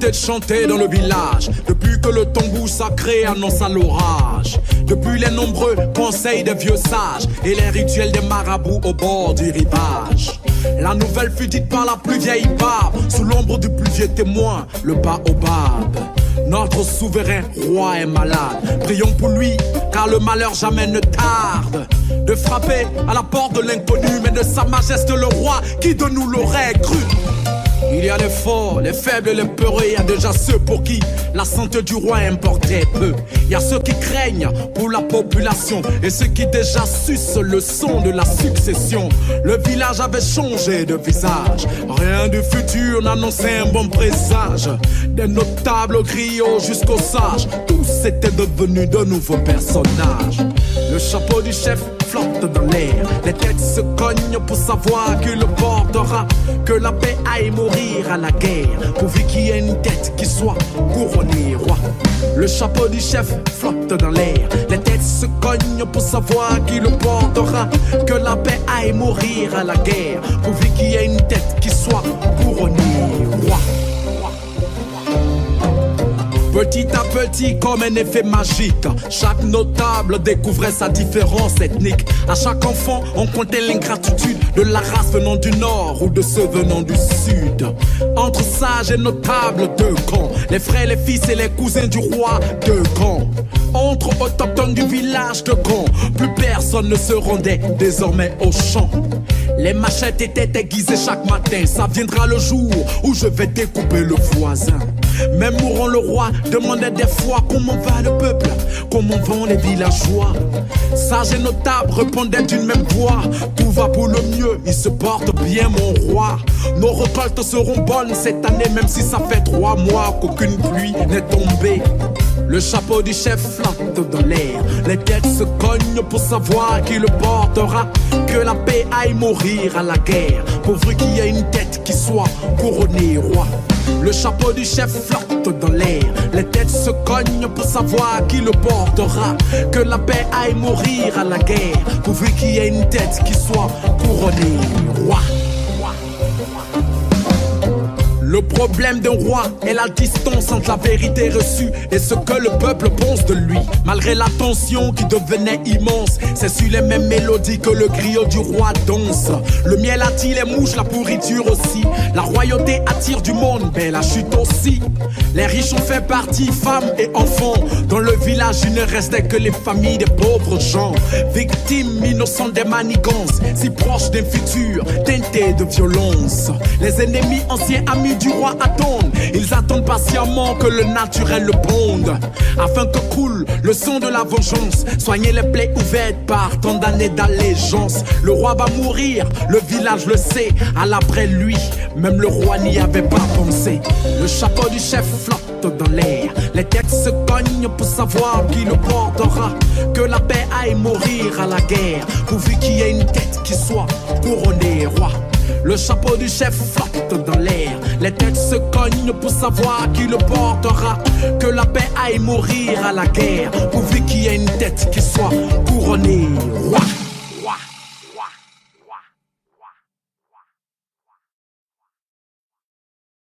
arrêté de chanter dans le village depuis que le tambour sacré annonce à l'orage. Depuis les nombreux conseils des vieux sages et les rituels des marabouts au bord du rivage. La nouvelle fut dite par la plus vieille barbe, sous l'ombre du plus vieux témoin, le baobab. Notre souverain roi est malade, prions pour lui, car le malheur jamais ne tarde. De frapper à la porte de l'inconnu, mais de sa majesté le roi, qui de nous l'aurait cru? Il y a les forts, les faibles et les peureux. Il y a déjà ceux pour qui la santé du roi importait peu. Il y a ceux qui craignent pour la population et ceux qui déjà sucent le son de la succession. Le village avait changé de visage, rien du futur n'annonçait un bon présage. Des notables aux griots jusqu'aux sages, tous étaient devenus de nouveaux personnages. Le chapeau du chef flotte dans l'air, les têtes se cognent pour savoir qui le portera. Que la paix aille mourir à la guerre, pourvu qu'il y ait une tête qui soit couronnée roi. Le chapeau du chef flotte dans l'air, les têtes se cognent pour savoir qui le portera. Que la paix aille mourir à la guerre, pourvu qu'il y ait une tête qui soit couronnée roi. Petit à petit, comme un effet magique, chaque notable découvrait sa différence ethnique. À chaque enfant, on comptait l'ingratitude de la race venant du nord ou de ceux venant du sud. Entre sages et notables, deux camps. Les frères, les fils et les cousins du roi, deux camps. Entre autochtones du village de Caen, plus personne ne se rendait désormais au champ. Les machettes étaient aiguisées chaque matin. Ça viendra le jour où je vais découper le voisin. Même mourant le roi demandait des fois comment va le peuple, comment vont les villageois. Sages et notables répondaient d'une même voix: tout va pour le mieux, il se porte bien mon roi. Nos récoltes seront bonnes cette année, même si ça fait 3 mois qu'aucune pluie n'est tombée. Le chapeau du chef flotte dans l'air, les têtes se cognent pour savoir qui le portera. Que la paix aille mourir à la guerre, pourvu qu'il y ait une tête qui soit couronnée roi. Le chapeau du chef flotte dans l'air, les têtes se cognent pour savoir qui le portera. Que la paix aille mourir à la guerre, pourvu qu'il y ait une tête qui soit couronnée roi. Le problème d'un roi est la distance entre la vérité reçue et ce que le peuple pense de lui. Malgré la tension qui devenait immense, c'est sur les mêmes mélodies que le griot du roi danse. Le miel attire les mouches, la pourriture aussi. La royauté attire du monde, mais la chute aussi. Les riches ont fait partie, femmes et enfants. Dans le village, il ne restait que les familles des pauvres gens. Victimes innocentes des manigances, si proches d'un futur teinté de violence. Les ennemis anciens amis du roi attendent, ils attendent patiemment que le naturel le ponde, afin que coule le son de la vengeance, soigner les plaies ouvertes par tant d'années d'allégeance. Le roi va mourir, le village le sait, à l'après lui, même le roi n'y avait pas pensé. Le chapeau du chef flotte dans l'air, les têtes se cognent pour savoir qui le portera. Que la paix aille mourir à la guerre, pourvu qu'il y ait une tête qui soit couronnée roi. Le chapeau du chef flotte dans l'air, les têtes se cognent pour savoir qui le portera. Que la paix aille mourir à la guerre, pourvu qu'il y ait une tête qui soit couronnée roi.